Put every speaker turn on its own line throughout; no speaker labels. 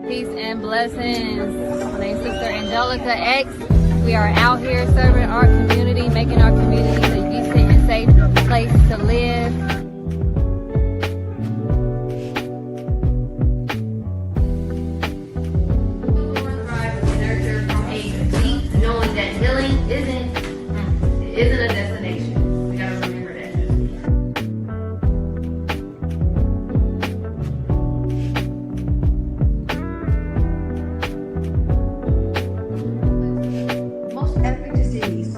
Peace and blessings. My name is Sister Angelica X. We are out here serving our community, making our community a decent and safe place to live. Thrive and nurture from A to Z, knowing that healing isn't a destination. We gotta remember that.
Most every disease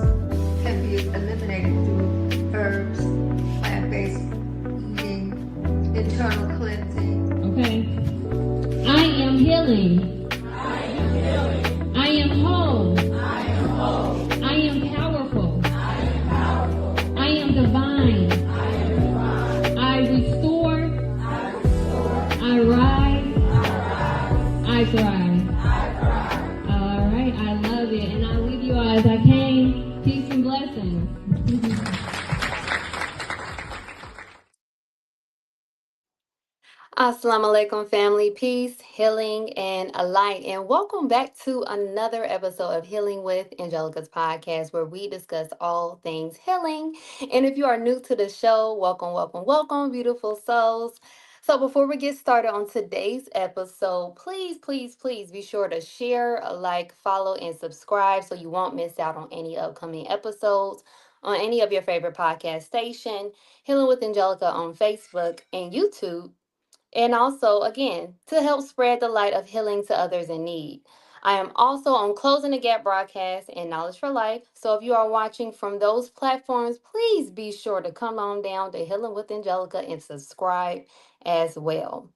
can be eliminated through herbs, plant-based eating, internal cleansing.
Okay. I am healing. I am whole. I am powerful. I am divine. I restore. I rise. I thrive. All right. I love it. And I'll leave you all as I came. Peace and blessings.
Assalamu alaikum, family, peace, healing, and a light. And welcome back to another episode of Healing with Angelica's podcast, where we discuss all things healing. And if you are new to the show, welcome, beautiful souls. So before we get started on today's episode, please be sure to share, like, follow, and subscribe so you won't miss out on any upcoming episodes on any of your favorite podcast station, Healing with Angelica on Facebook and YouTube. And also, again, to help spread the light of healing to others in need. I am also on Closing the Gap broadcast and Knowledge for Life. So if you are watching from those platforms, please be sure to come on down to Healing with Angelica and subscribe as well.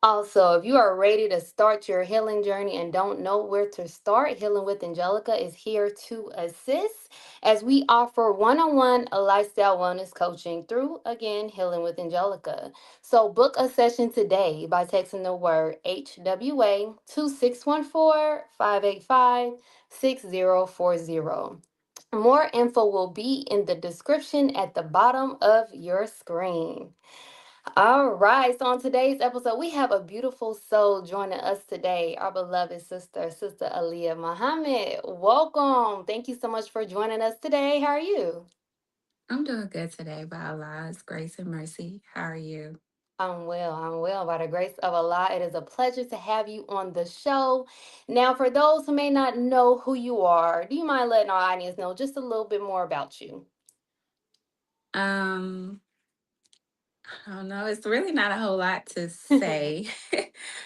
Also, if you are ready to start your healing journey and don't know where to start, Healing with Angelica is here to assist as we offer one-on-one lifestyle wellness coaching through, again, Healing with Angelica. So book a session today by texting the word HWA to 614-585-6040. More info will be in the description at the bottom of your screen. All right, so on today's episode, we have a beautiful soul joining us today, our beloved sister, Sister Aleah Muhammad. Welcome. Thank you so much for joining us today. How are you?
I'm doing good today by Allah's grace and mercy. How are you?
I'm well. By the grace of Allah, it is a pleasure to have you on the show. Now, for those who may not know who you are, do you mind letting our audience know just a little bit more about you?
Um, I don't know. It's really not a whole lot to say.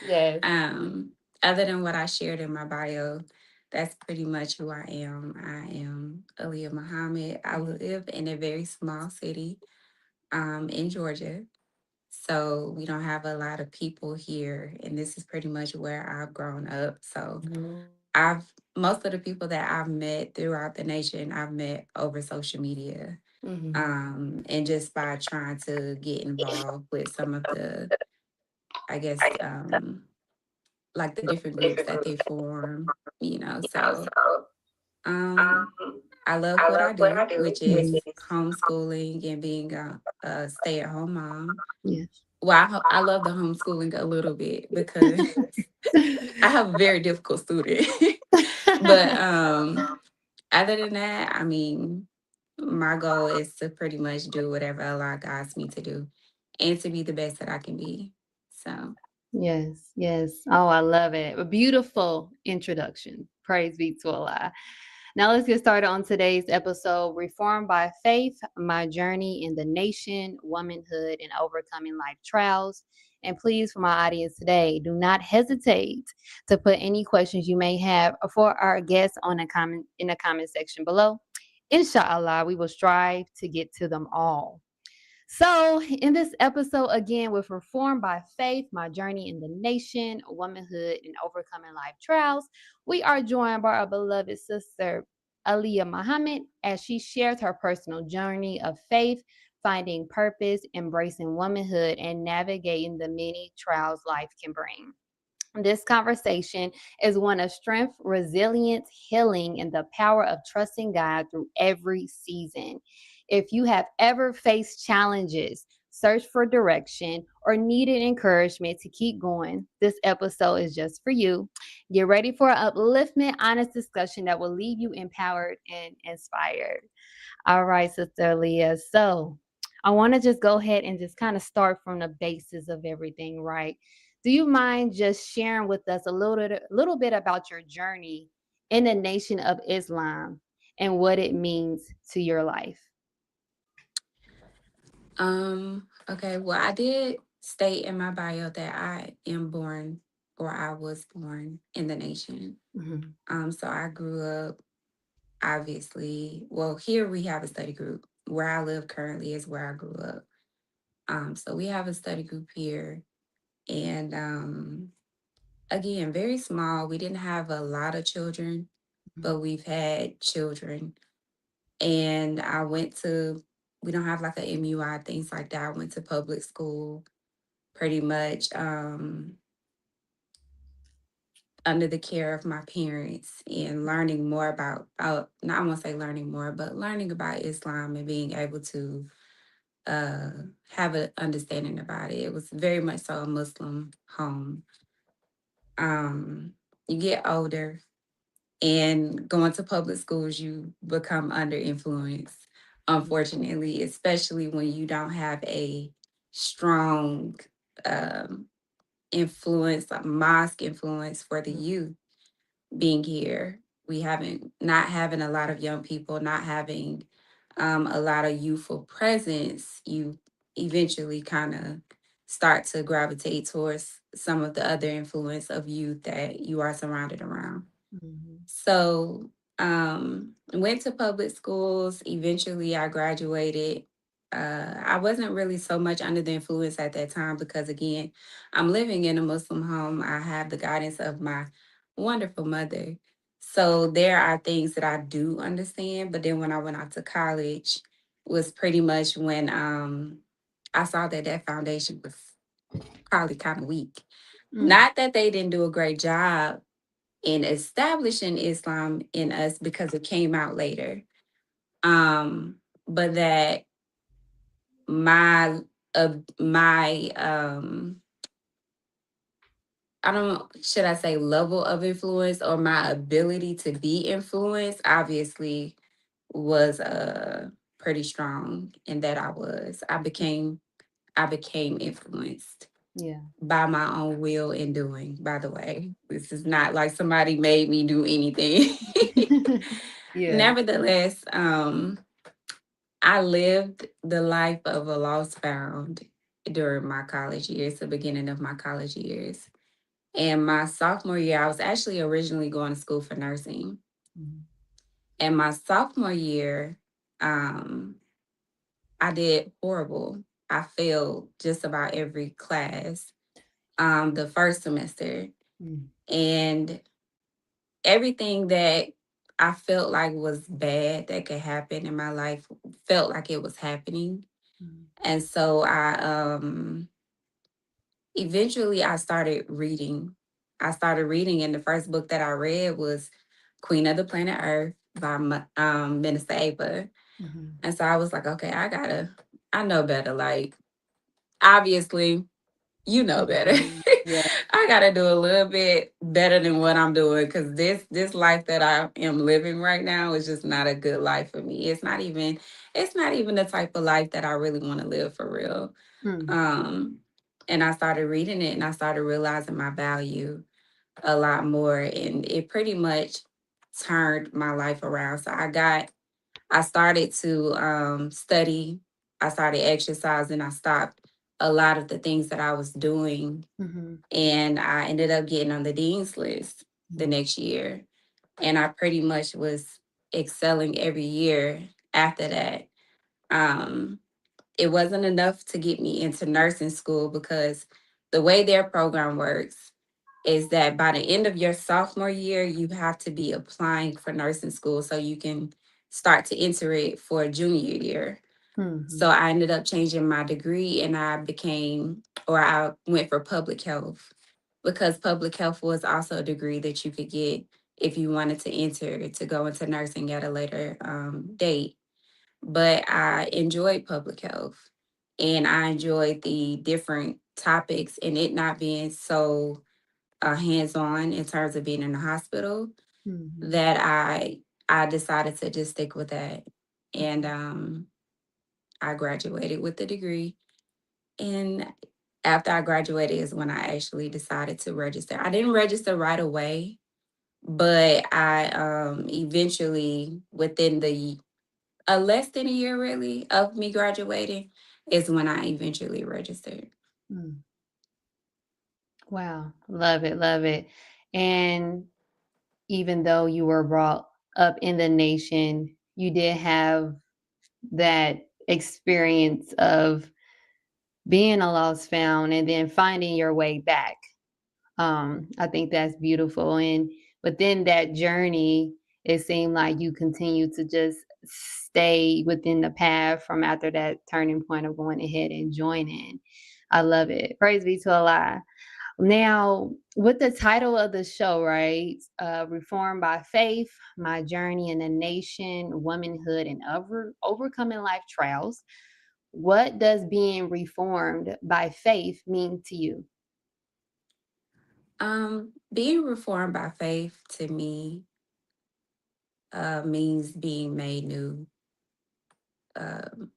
Yes.
um, Other than what I shared in my bio, that's pretty much who I am. I am Aleah Muhammad. I live in a very small city, in Georgia. So we don't have a lot of people here, and this is pretty much where I've grown up. So I've most of the people that I've met throughout the nation, I've met over social media.
Mm-hmm.
And just by trying to get involved with some of the, I guess, like the different groups that they form, So um, I love what I do, which is homeschooling and being a stay-at-home mom.
Yes.
Well, I love the homeschooling a little bit because I have a very difficult student. But other than that, I mean, my goal is to pretty much do whatever Allah guides me to do and to be the best that I can be. So,
Yes. Oh, I love it. A beautiful introduction. Praise be to Allah. Now let's get started on today's episode, Reformed by Faith, My Journey in the Nation, Womanhood, and Overcoming Life Trials. And please, for my audience today, do not hesitate to put any questions you may have for our guests in the comment section below. Inshallah, we will strive to get to them all. So, in this episode, again, with Reformed by Faith, My Journey in the Nation, Womanhood, and Overcoming Life Trials, we are joined by our beloved sister, Aleah Muhammad, as she shares her personal journey of faith, finding purpose, embracing womanhood, and navigating the many trials life can bring. This conversation is one of strength, resilience, healing, and the power of trusting God through every season. If you have ever faced challenges, search for direction, or needed encouragement to keep going, this episode is just for you. Get ready for an upliftment, honest discussion that will leave you empowered and inspired. All right, Sister Aleah. So I want to just go ahead and just kind of start from the basis of everything, right? Do you mind just sharing with us a little bit about your journey in the Nation of Islam and what it means to your life?
Okay, well, I did state in my bio that I am born or I was born in the nation.
Mm-hmm.
So I grew up obviously, well, here we have a study group. Where I live currently is where I grew up. So we have a study group here, and again, very small. We didn't have a lot of children, but we've had children. And I went to, we don't have like a MUI, things like that. I went to public school pretty much under the care of my parents and learning more about, not I won't say learning more, but learning about Islam and being able to uh, have an understanding about it. It was very much so a Muslim home. Um, you get older, and going to public schools, you become under influence, unfortunately, especially when you don't have a strong um, influence, like mosque influence for the youth being here. We haven't, not having a lot of young people, not having a lot of youthful presence, you eventually kind of start to gravitate towards some of the other influence of youth that you are surrounded around.
Mm-hmm.
So, went to public schools. Eventually, I graduated. I wasn't really so much under the influence at that time because, again, I'm living in a Muslim home. I have the guidance of my wonderful mother. So, there are things that I do understand. But then when I went out to college, was pretty much when I saw that that foundation was probably kind of weak. Not that they didn't do a great job in establishing Islam in us because it came out later. But that my my I don't know, should I say level of influence or my ability to be influenced obviously was pretty strong in that I became influenced
Yeah.
by my own will and doing, by the way. This is not like somebody made me do anything.
Yeah.
Nevertheless, I lived the life of a lost found during my college years, the beginning of my college years. And my sophomore year, I was actually originally going to school for nursing.
Mm-hmm.
And my sophomore year, um, I did horrible. I failed just about every class the first semester. And everything that I felt like was bad that could happen in my life felt like it was happening. And so I eventually I started reading. I started reading, and the first book that I read was Queen of the Planet Earth by Minister Ava.
Mm-hmm.
And so I was like, okay, I know better. Like, obviously, you know better.
Mm-hmm. Yeah.
I gotta do a little bit better than what I'm doing because this life that I am living right now is just not a good life for me. It's not even the type of life that I really want to live for real.
Mm-hmm.
Um, and I started reading it and I started realizing my value a lot more, and it pretty much turned my life around. So I started to study. I started exercising. I stopped a lot of the things that I was doing,
Mm-hmm.
and I ended up getting on the dean's list the next year. And I pretty much was excelling every year after that. Um, it wasn't enough to get me into nursing school because the way their program works is that by the end of your sophomore year, you have to be applying for nursing school so you can start to enter it for junior year.
Mm-hmm.
So I ended up changing my degree and I went for public health because public health was also a degree that you could get if you wanted to enter to go into nursing at a later date. But I enjoyed public health. and I enjoyed the different topics and it not being so hands on in terms of being in the hospital
Mhm.
that I decided to just stick with that. And I graduated with the degree. And after I graduated is when I actually decided to register. I didn't register right away, but I eventually within the less than a year really of me graduating is when I eventually registered.
Mm.
Wow. Love it. Love it. And even though you were brought up in the nation, you did have that experience of being a lost found and then finding your way back. I think that's beautiful. And within that journey, it seemed like you continue to just stay within the path from after that turning point of going ahead and joining. I love it. Praise be to Allah. Now, with the title of the show, right? Reformed by Faith, My Journey in the Nation, Womanhood, and Overcoming Life Trials. What does being reformed by faith mean to you?
Being reformed by faith to me means being made new, um,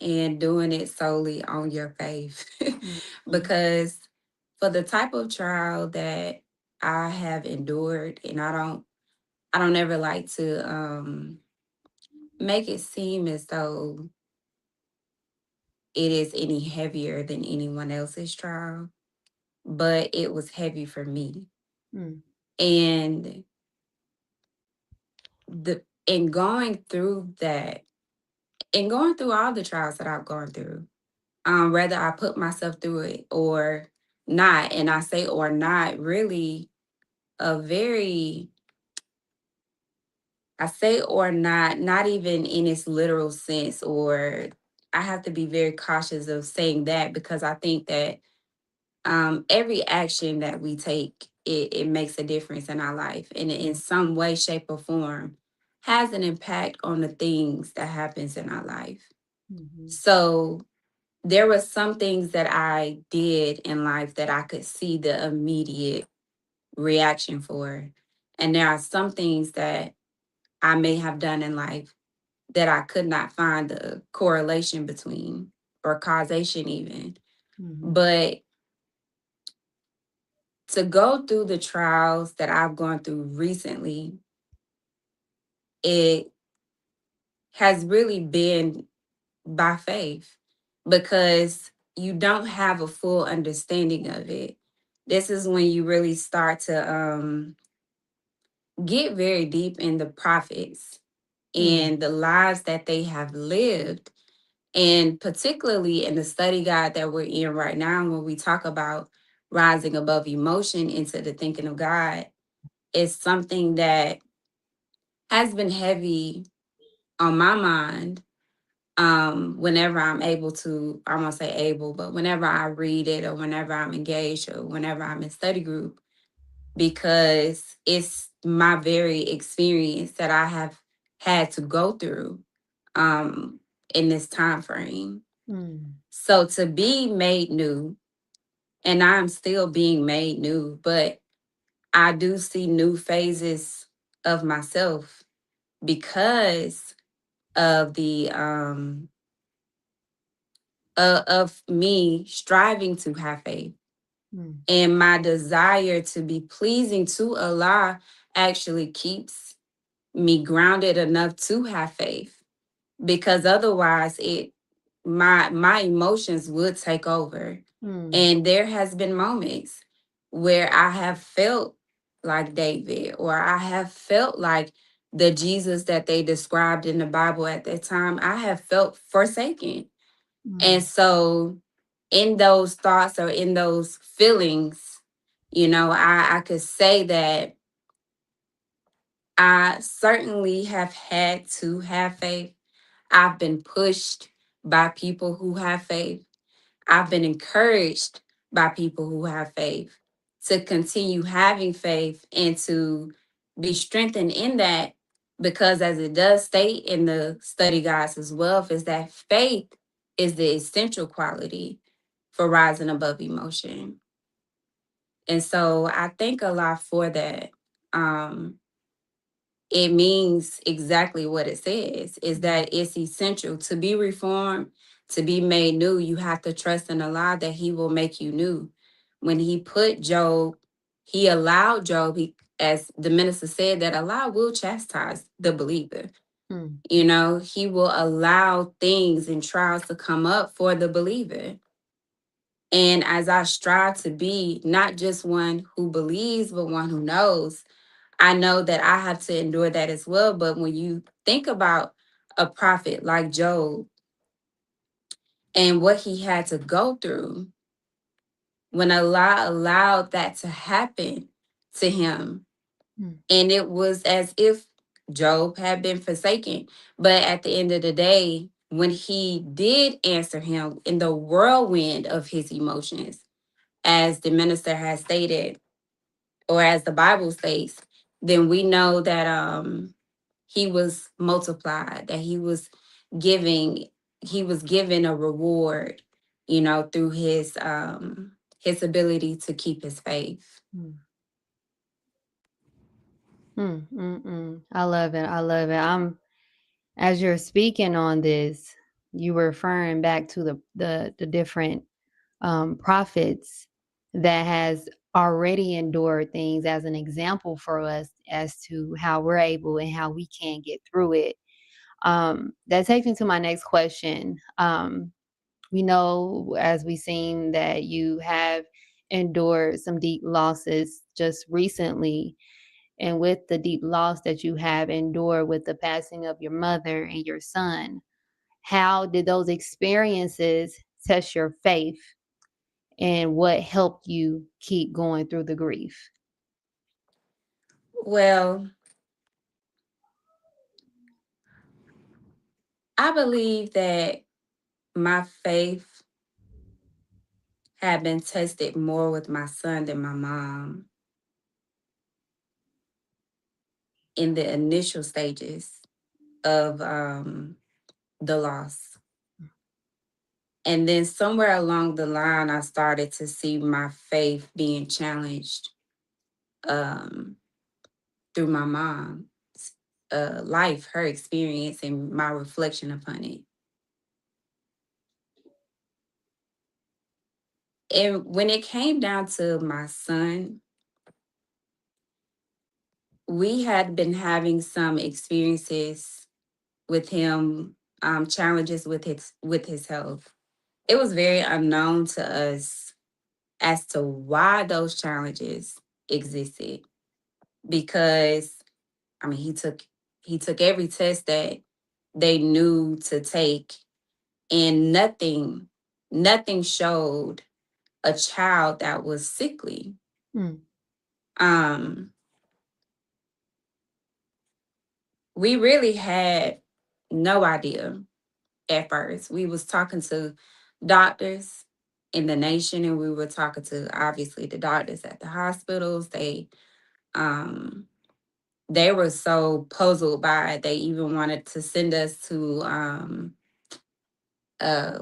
and doing it solely on your faith.
Mhm.
Because for the type of trial that I have endured, and I don't ever like to make it seem as though it is any heavier than anyone else's trial, but it was heavy for me.
Mm,
And the in going through that, and going through all the trials that I've gone through, whether I put myself through it or not, and I say or not, really a very, I say or not, not even in its literal sense, or I have to be very cautious of saying that because I think that every action that we take, it makes a difference in our life, and in some way, shape, or form has an impact on the things that happens in our life.
mhm,
So there were some things that I did in life that I could see the immediate reaction for. And there are some things that I may have done in life that I could not find the correlation between or causation even.
mhm,
But to go through the trials that I've gone through recently, it has really been by faith because you don't have a full understanding of it. This is when you really start to get very deep in the prophets
mm,
and the lives that they have lived. And particularly in the study guide that we're in right now, when we talk about rising above emotion into the thinking of God, it's something that has been heavy on my mind whenever I'm able to, I won't say able, but whenever I read it or whenever I'm engaged or whenever I'm in study group, because it's my very experience that I have had to go through um in this time frame.
mm,
So to be made new, and I'm still being made new, but I do see new phases of myself because of the of me striving to have faith,
mm,
and my desire to be pleasing to Allah actually keeps me grounded enough to have faith, because otherwise it my emotions would take over.
mm,
And there has been moments where I have felt like David, or I have felt like the Jesus that they described in the Bible at that time. I have felt forsaken. And
mm,
so in those thoughts or in those feelings, I could say that I certainly have had to have faith. I've been pushed by people who have faith. I've been encouraged by people who have faith to continue having faith and to be strengthened in that, because as it does state in the study guides as well, is that faith is the essential quality for rising above emotion. And so I thank Allah for that. Um, it means exactly what it says, is that it's essential to be reformed, to be made new. You have to trust in Allah that He will make you new. When He put Job, He allowed Job, as the minister said, that Allah will chastise the believer.
Mm.
You know, He will allow things and trials to come up for the believer. And as I strive to be not just one who believes, but one who knows, I know that I have to endure that as well. But when you think about a prophet like Job and what he had to go through, when Allah allowed that to happen to him,
Mm.
and it was as if Job had been forsaken. But at the end of the day, when he did answer him in the whirlwind of his emotions, as the minister has stated, or as the Bible states, then we know that he was multiplied, that giving, he was given a reward, you know, through his ability to keep his faith.
Mm. I love it. I love it. As you're speaking on this, you were referring back to the different prophets that has already endured things as an example for us as to how we're able and how we can get through it. That takes me to my next question. We know, as we've seen, that you have endured some deep losses just recently. And with the deep loss that you have endured with the passing of your mother and your son, how did those experiences test your faith and what helped you keep going through the grief?
Well, I believe that my faith had been tested more with my son than my mom in the initial stages of the loss. And then somewhere along the line, I started to see my faith being challenged um, through my mom's life, her experience, and my reflection upon it. And when it came down to my son, we had been having some experiences with him, challenges with his health. It was very unknown to us as to why those challenges existed, because I mean he took every test that they knew to take, and nothing showed a child that was sickly.
Mm.
Um we really had no idea at first. We was talking to doctors in the nation, and we were talking to obviously the doctors at the hospitals. Um they were so puzzled by it. They even wanted to send us to uh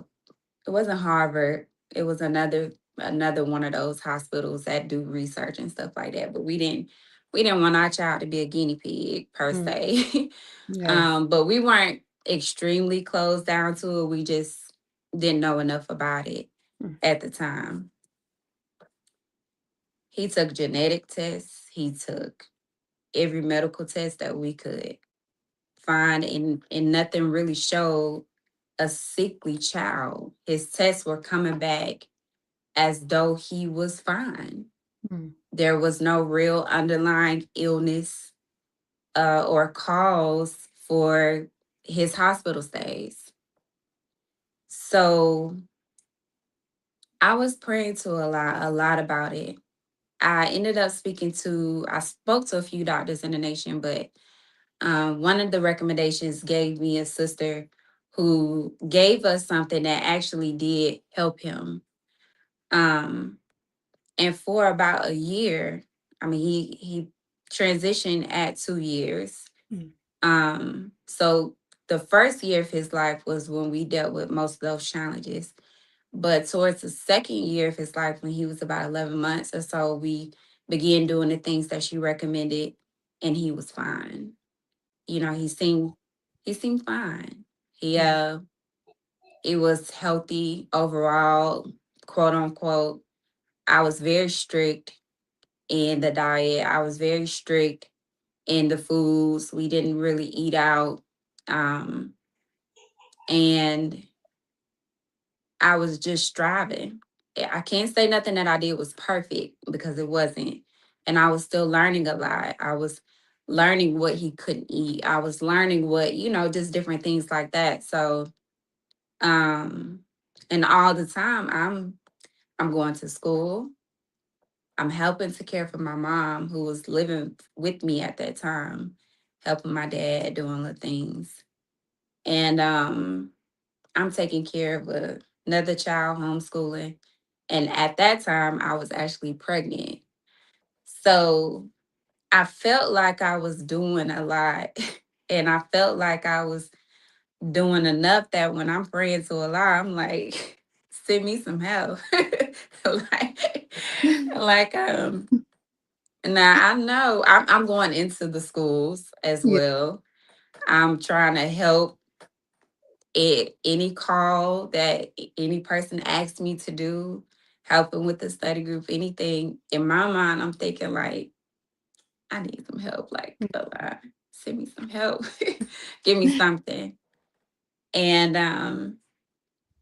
it wasn't Harvard. It was another one of those hospitals that do research and stuff like that. But we didn't want our child to be a guinea pig per
Mm.
se.
Yes.
But we weren't extremely closed down to it. We just didn't know enough about it
Mm.
at the time. He took genetic tests. He took every medical test that we could find, and nothing really showed a sickly child. His tests were coming back as though he was fine.
Mm.
There was no real underlying illness or cause for his hospital stays. So I was praying to a lot about it. I spoke to a few doctors in the nation, but one of the recommendations gave me a sister who gave us something that actually did help him. Um, and for about a year, I mean, he transitioned at 2 years.
Mm.
So the first year of his life was when we dealt with most of those challenges. But towards the second year of his life, when he was about 11 months or so, we began doing the things that she recommended, and he was fine. You know, he seemed fine. He
Mm.
it was healthy overall, quote unquote. I was very strict in the diet. I was very strict in the foods. We didn't really eat out. Um, and I was just striving. I can't say nothing that I did was perfect because it wasn't. And I was still learning a lot. I was learning what he couldn't eat. I was learning what, just different things like that. So, um, and all the time I'm going to school. I'm helping to care for my mom who was living with me at that time, helping my dad doing the things. And I'm taking care of another child homeschooling. And at that time, I was actually pregnant. So I felt like I was doing a lot. And I felt like I was doing enough that when I'm praying to Allah, I'm like, send me some help. like, like, now I know I'm going into the schools as
Yeah.
well. I'm trying to help any call that any person asks me to do, helping with the study group, anything. In my mind, I'm thinking like, I need some help. Like, send me some help, give me something. And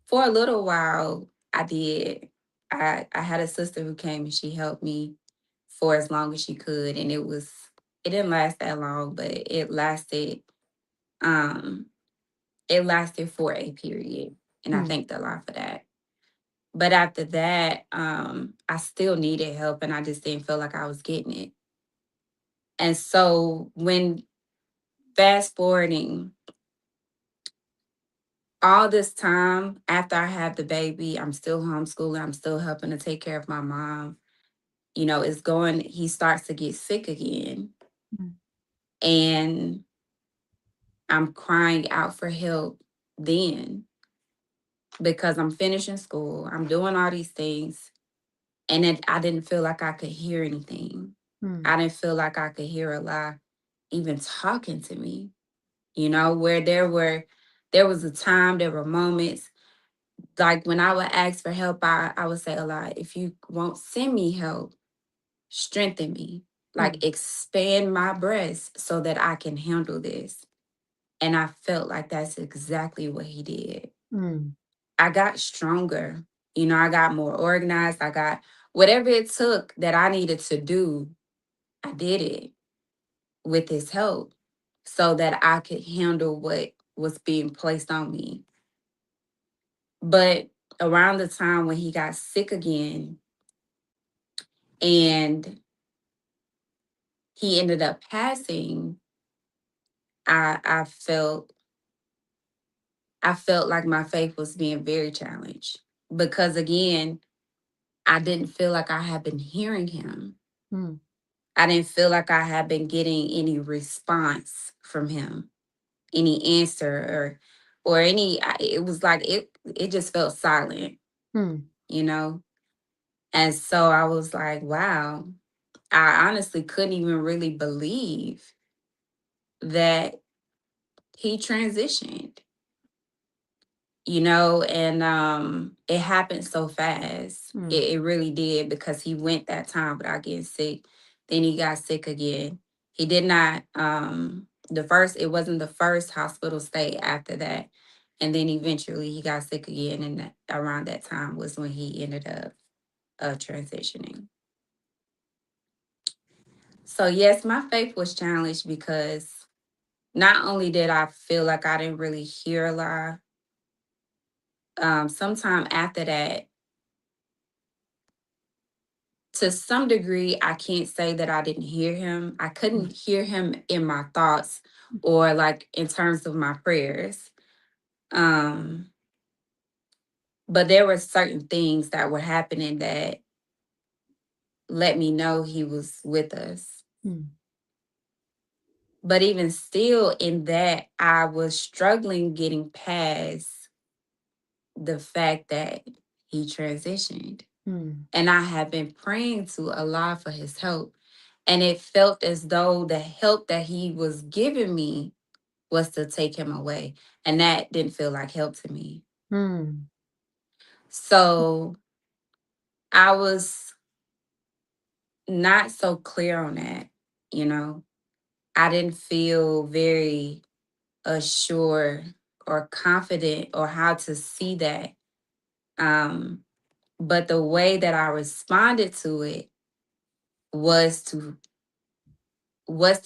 for a little while, I did. I had a sister who came and she helped me for as long as she could, and it didn't last that long, but um it lasted for a period, and I
Mm.
thanked Allah for that. But after that, I still needed help and I just didn't feel like I was getting it. And so when fast forwarding all this time after I had the baby, I'm still homeschooling, I'm still helping to take care of my mom. He starts to get sick again.
Mm.
And I'm crying out for help then because I'm finishing school, I'm doing all these things. And then I didn't feel like I could hear anything.
Mm.
I didn't feel like I could hear Allah even talking to me, where there was a time, there were moments, like when I would ask for help, I would say, Allah, if you won't send me help, strengthen me,
Mm.
like expand my breast so that I can handle this. And I felt like that's exactly what he did.
Mm.
I got stronger. I got more organized. I got whatever it took that I needed to do, I did it with his help so that I could handle what was being placed on me. But around the time when he got sick again and he ended up passing, I felt like my faith was being very challenged because again, I didn't feel like I had been hearing him.
Mm.
I didn't feel like I had been getting any response from him, any answer or any. It was like it just felt silent,
Mm.
you know. And so I was like, wow. I honestly couldn't even really believe that he transitioned, and it happened so fast.
Mm.
It really did because he went that time without getting sick. Then he got sick again. He did not it wasn't the first hospital stay after that. And then eventually he got sick again, and around that time was when he ended up transitioning. So yes, my faith was challenged because not only did I feel like I didn't really hear a lot, sometime after that, to some degree, I can't say that I didn't hear him. I
Mm.
couldn't hear him in my thoughts or like in terms of my prayers. Um, but there were certain things that were happening that let me know he was with us.
Mm.
But even still, in that, I was struggling getting past the fact that he transitioned.
Mm.
And I had been praying to Allah for his help. And it felt as though the help that he was giving me was to take him away. And that didn't feel like help to me.
Mm.
So I was not so clear on that, you know. I didn't feel very assured or confident or how to see that. Um, but the way that I responded to it was to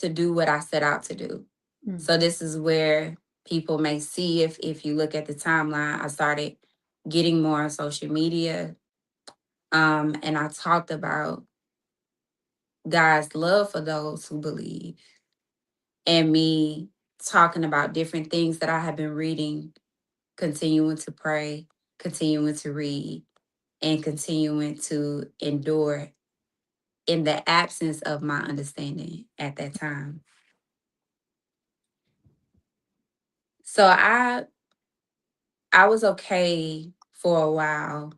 do what I set out to do.
Mm.
So this is where people may see, if you look at the timeline, I started getting more on social media. And I talked about God's love for those who believe, and me talking about different things that I have been reading, continuing to pray, continuing to read, and continuing to endure in the absence of my understanding at that time. So I was okay for a while.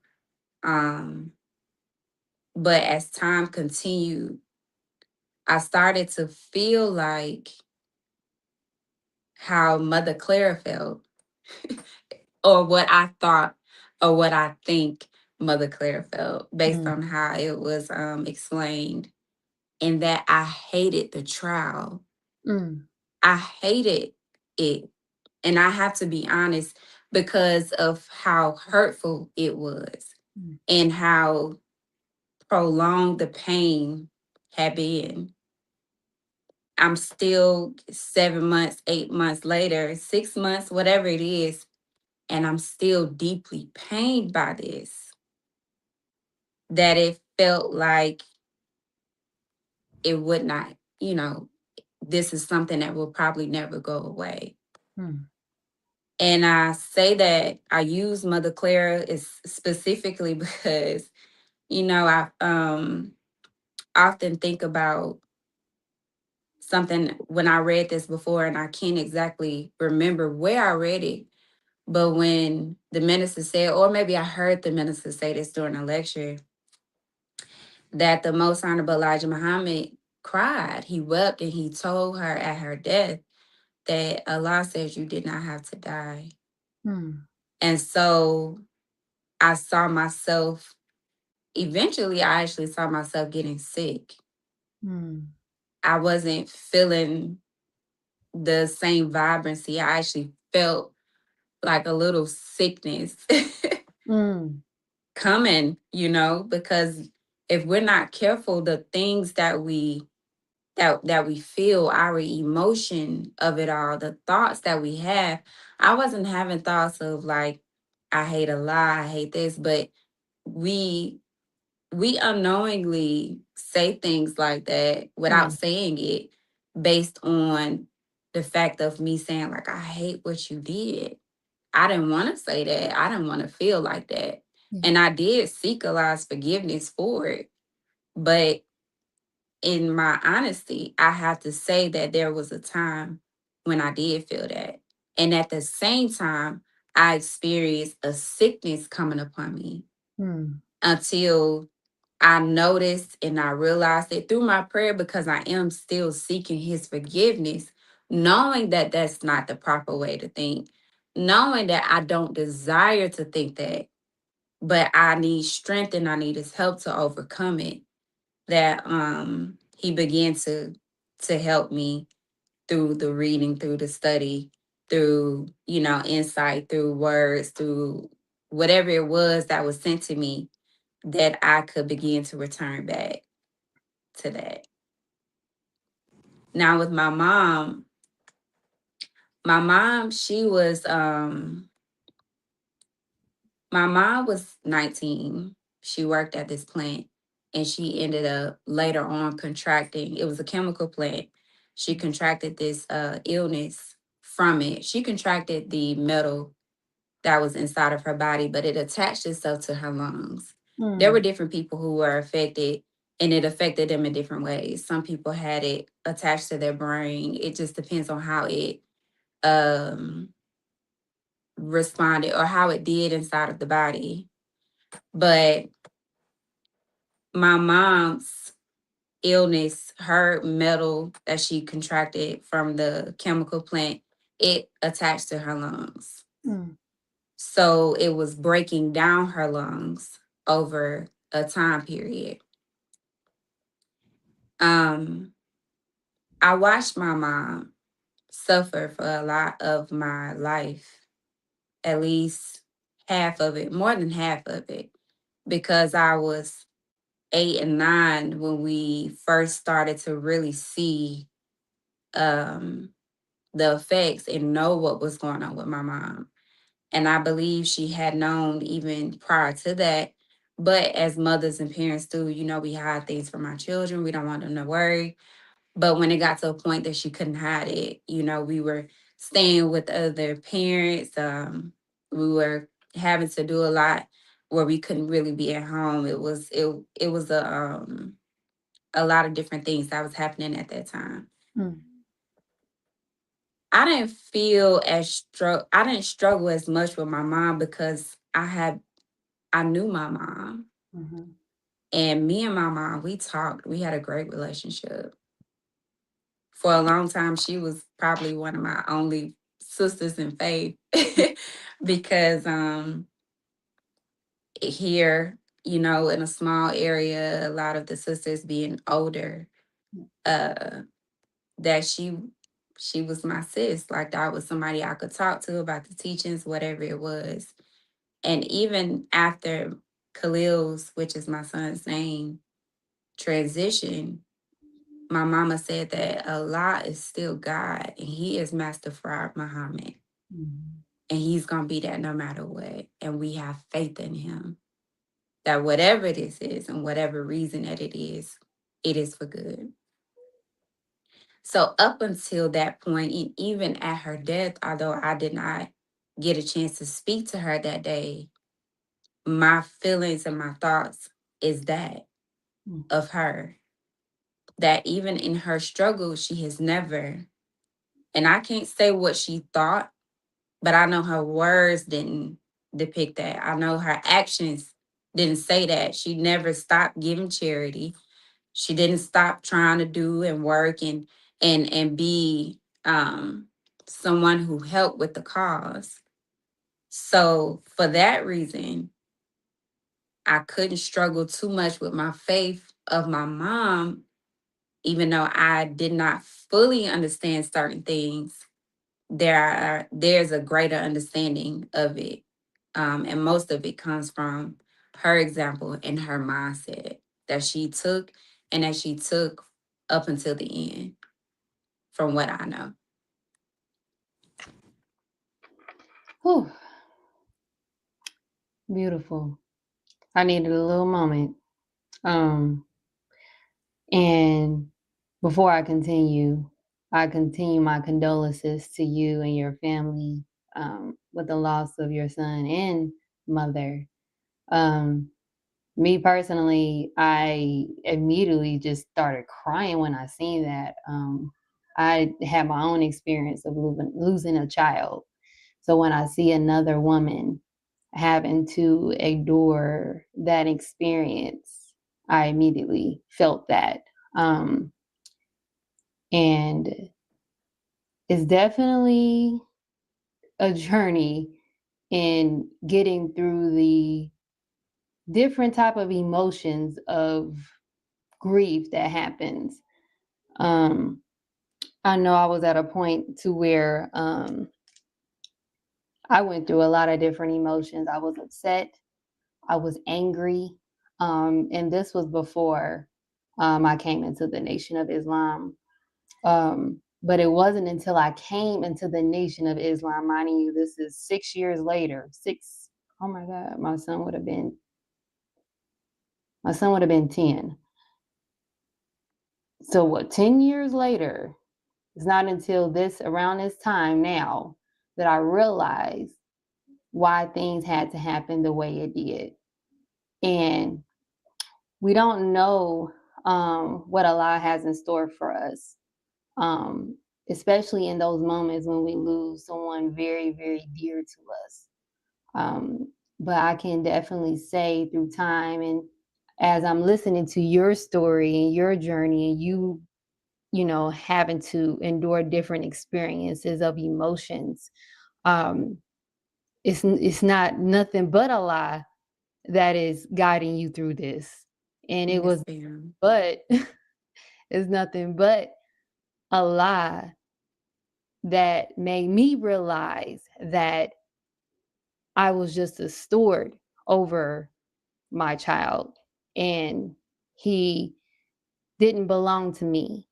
Um, but as time continued, I started to feel like how Mother Clara felt, or what I thought, or what I think Mother Clara felt, based
Mm.
on how it was explained, and that I hated the trial.
Mm.
I hated it. And I have to be honest, because of how hurtful it was
Mm.
and how prolonged the pain had been. I'm still 7 months, 8 months later, 6 months, whatever it is, and I'm still deeply pained by this. That it felt like it would not, this is something that will probably never go away.
Mm.
And I say that I use Mother Clara is specifically because, I often think about something when I read this before, and I can't exactly remember where I read it. But when the minister said, or maybe I heard the minister say this during a lecture, that the Most Honorable Elijah Muhammad cried. He wept and he told her at her death that Allah says you did not have to die.
Mm.
And so I saw myself, eventually, I actually saw myself getting sick.
Mm.
I wasn't feeling the same vibrancy. I actually felt like a little sickness
Mm.
coming, because if we're not careful, the things that we feel, our emotion of it all, the thoughts that we have, I wasn't having thoughts of like, I hate a lie, I hate this, but we we unknowingly say things like that without
Mm.
saying it, based on the fact of me saying like, I hate what you did. I didn't want to say that. I didn't want to feel like that.
Yeah.
And I did seek Allah's forgiveness for it. But in my honesty, I have to say that there was a time when I did feel that. And at the same time, I experienced a sickness coming upon me,
Mm.
until I noticed and I realized it through my prayer, because I am still seeking his forgiveness, knowing that that's not the proper way to think, knowing that I don't desire to think that, but I need strength and I need his help to overcome it. That he began to help me through the reading, through the study, through, insight, through words, through whatever it was that was sent to me, that I could begin to return back to that. Now with my mom, my mom was 19. She worked at this plant, and she ended up later on contracting. It was a chemical plant. She contracted this illness from it. She contracted the metal that was inside of her body, but it attached itself to her lungs. There were
Mm.
different people who were affected. and it affected them in different ways. Some people had it attached to their brain. It just depends on how it um, responded or how it did inside of the body. But my mom's illness, her metal that she contracted from the chemical plant, it attached to her lungs.
Mm.
So it was breaking down her lungs over a time period. Um, I watched my mom suffer for a lot of my life, at least half of it, more than half of it, because I was 8 and 9 when we first started to really see um, the effects and know what was going on with my mom. And I believe she had known even prior to that. But as mothers and parents do, we hide things from our children. We don't want them to worry. But when it got to a point that she couldn't hide it, we were staying with other parents. We were having to do a lot where we couldn't really be at home. It was a lot of different things that was happening at that time.
Mm.
I didn't feel I didn't struggle as much with my mom because I knew my mom,
Mm-hmm.
and me and my mom, we talked. We had a great relationship. For a long time, she was probably one of my only sisters in faith because here, in a small area, a lot of the sisters being older, uh, that she was my sis. Like that was somebody I could talk to about the teachings, whatever it was. And even after Khalil's, which is my son's name, transition, my mama said that Allah is still God and he is Master Farad Muhammad.
Mm.
And he's going to be that no matter what. And we have faith in him that whatever this is and whatever reason that it is for good. So up until that point, and even at her death, although I did not get a chance to speak to her that day, my feelings and my thoughts is that
Mm.
of her, that even in her struggle, she has never, and I can't say what she thought, but I know her words didn't depict that. I know her actions didn't say that. She never stopped giving charity. She didn't stop trying to do and work and be someone who helped with the cause. So for that reason, I couldn't struggle too much with my faith of my mom, even though I did not fully understand certain things. There's a greater understanding of it, and most of it comes from her example and her mindset that she took and that she took up until the end, from what I know.
Whew, beautiful. I needed a little moment. Um, and before I continue my condolences to you and your family with the loss of your son and mother. Um, Me personally, I immediately just started crying when I seen that. I had my own experience of losing a child. So when I see another woman having to endure that experience, I immediately felt that. Um, and it's definitely a journey in getting through the different type of emotions of grief that happens. Um, I know I was at a point to where I went through a lot of different emotions. I was upset, I was angry, and this was before I came into the Nation of Islam. But it wasn't until I came into the Nation of Islam, minding you, this is 6 years later. Oh my God, my son would have been 10. So what, 10 years later, it's not until around this time now that I realized why things had to happen the way it did. And we don't know what Allah has in store for us, um, especially in those moments when we lose someone very, very dear to us. But I can definitely say through time and as I'm listening to your story and your journey and you know, having to endure different experiences of emotions, um, it's not nothing but a lie that is guiding you through this. And it
Yes,
was
ma'am.
but it's nothing but a lie that made me realize that I was just a steward over my child and he didn't belong to me.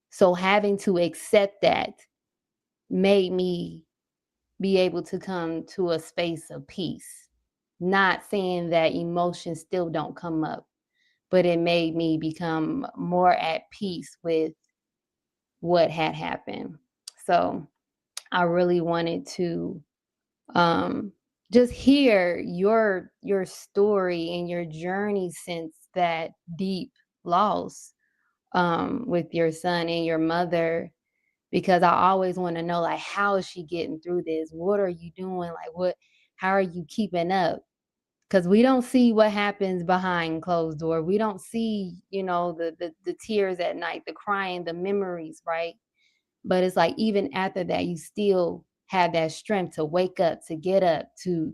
So having to accept that made me be able to come to a space of peace. Not saying that emotions still don't come up, but it made me become more at peace with what had happened. So I really wanted to um, just hear your story and your journey since that deep loss with your son and your mother, because I always want to know, like, how is she getting through this? What are you doing? Like, how are you keeping up? Because we don't see what happens behind closed door. We don't see, you know, the tears at night, the crying, the memories, right? But it's like even after that, you still have that strength to wake up, to get up, to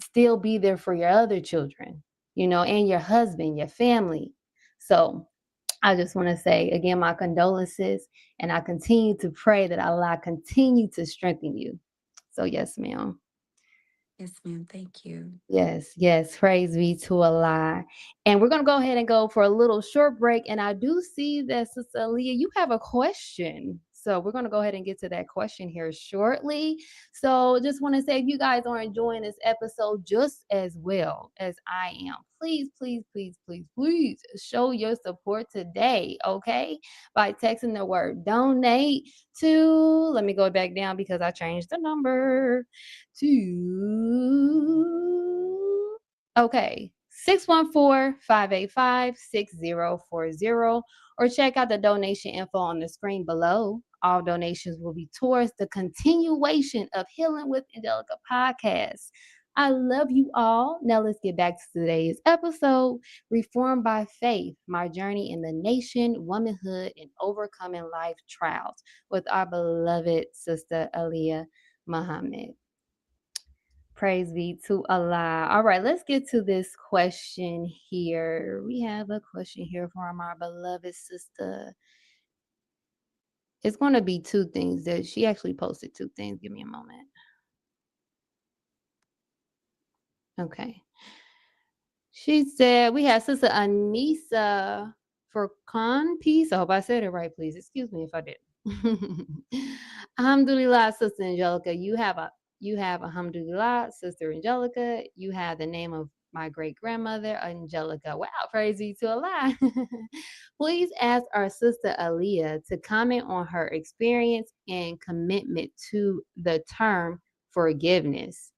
still be there for your other children, you know, and your husband, your family. So I just want to say again my condolences, and I continue to pray that Allah continue to strengthen you. So yes, ma'am.
Yes, ma'am. Thank you.
Yes, yes. Praise be to Allah. And we're going to go ahead and go for a little short break. And I do see that, Sister Aaliyah, you have a question. So we're going to go ahead and get to that question here shortly. So just want to say, if you guys are enjoying this episode just as well as I am, please, please, please, please, please show your support today, okay? By texting the word donate to, let me go back down because I changed the number to okay 614-585-6040, or check out the donation info on the screen below. All donations will be towards the continuation of Healing with Angelica podcast. I love you all. Now let's get back to today's episode, Reformed by Faith, my journey in the nation, womanhood, and overcoming life trials, with our beloved sister Aleah Muhammad. Praise be to Allah. All right, let's get to this question here. We have a question here from our beloved sister. It's going to be two things that she actually posted two things. Give me a moment. Okay. She said, we have Sister Anissa for Khan Peace. I hope I said it right, please. Excuse me if I did. Alhamdulillah, Sister Angelica. You have Alhamdulillah, Sister Angelica. You have the name of my great grandmother, Angelica. Wow, praise be to Allah. Please ask our sister Aleah to comment on her experience and commitment to the term forgiveness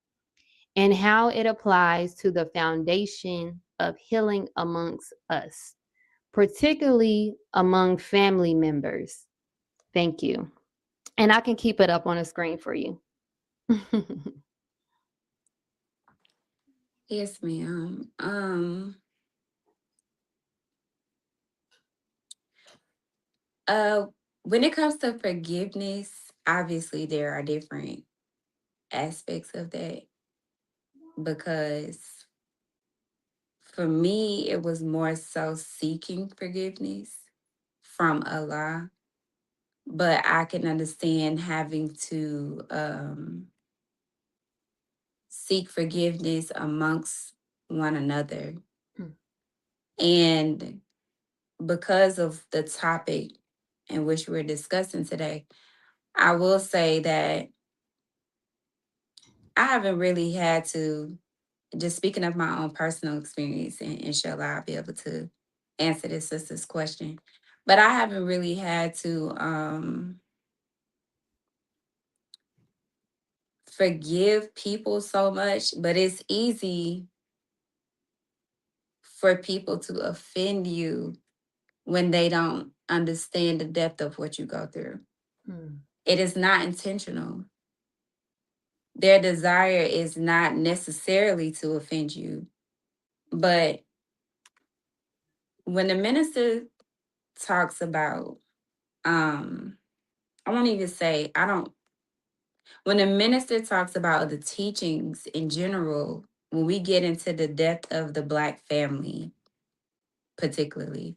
and how it applies to the foundation of healing amongst us, particularly among family members. Thank you. And I can keep it up on the screen for you.
Yes, ma'am. Uh, when it comes to forgiveness, obviously there are different aspects of that because for me, it was more so seeking forgiveness from Allah, but I can understand having to seek forgiveness amongst one another. And because of the topic in which we're discussing today, I will say that I haven't really had to, just speaking of my own personal experience, and inshallah, I'll be able to answer this sister's question. But I haven't really had to forgive people so much, but it's easy for people to offend you when they don't understand the depth of what you go through.
Mm.
It is not intentional. Their desire is not necessarily to offend you. But when the minister talks about, I won't even say, I don't, when the minister talks about the teachings in general, when we get into the depth of the Black family, particularly,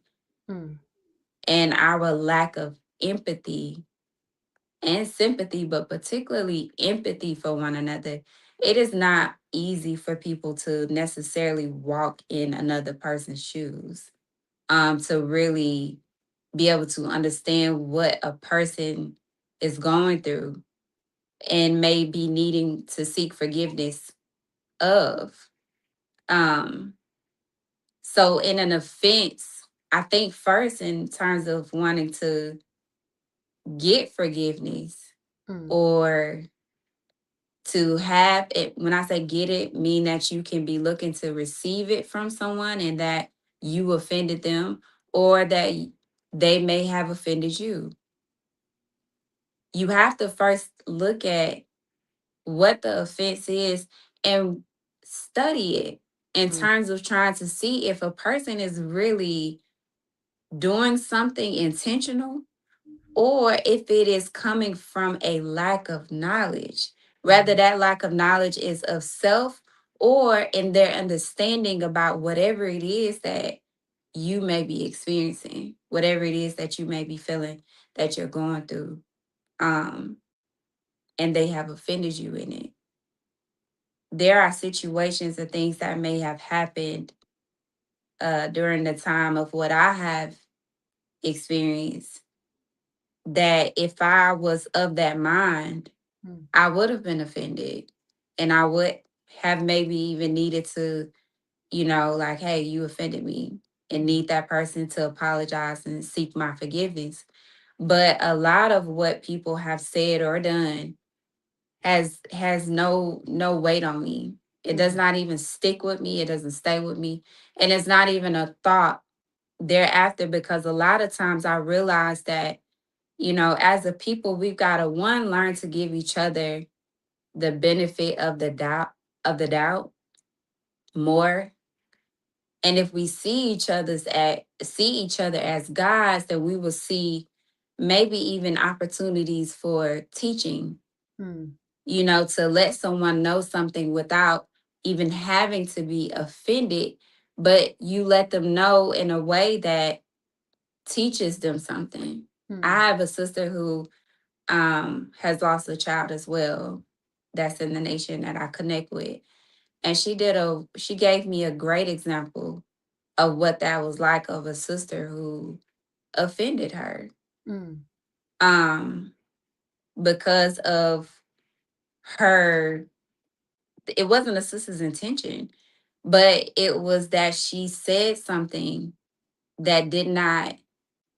Mm.
and our lack of empathy and sympathy, but particularly empathy for one another, it is not easy for people to necessarily walk in another person's shoes, to really be able to understand what a person is going through and may be needing to seek forgiveness of. Um, so in an offense, I think first in terms of wanting to get forgiveness
Mm.
or to have it, when I say get it, mean that you can be looking to receive it from someone and that you offended them or that they may have offended you. You have to first look at what the offense is and study it in
Mm.
terms of trying to see if a person is really doing something intentional or if it is coming from a lack of knowledge. Rather,
Mm.
that lack of knowledge is of self or in their understanding about whatever it is that you may be experiencing, whatever it is that you may be feeling that you're going through. Um, and they have offended you in it. There are situations and things that may have happened during the time of what I have experienced that if I was of that mind,
Mm.
I would have been offended. And I would have maybe even needed to, like, hey, you offended me and
Mm.
need that person to apologize and seek my forgiveness. But a lot of what people have said or done has no weight on me. It does
Mm.
not even stick with me. It doesn't stay with me. And it's not even a thought thereafter because a lot of times I realize that, as a people, we've got to one learn to give each other the benefit of the doubt more. And if we see each other as guys, then we will see maybe even opportunities for teaching,
Mm.
to let someone know something without even having to be offended, but you let them know in a way that teaches them something.
Mm.
I have a sister who has lost a child as well that's in the nation that I connect with. And she gave me a great example of what that was like of a sister who offended her.
Mm.
Um, because of her, it wasn't a sister's intention, but it was that she said something that did not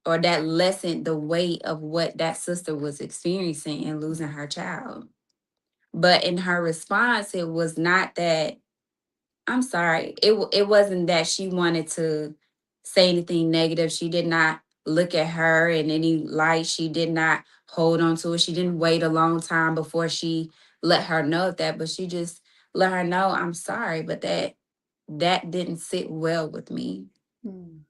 or that lessened the weight of what that sister was experiencing and losing her child. But in her response, it was not that, I'm sorry, it wasn't that she wanted to say anything negative. She did not look at her in any light. She did not hold on to it. She didn't wait a long time before she let her know that, but she just let her know, I'm sorry, but that didn't sit well with me.
Mm.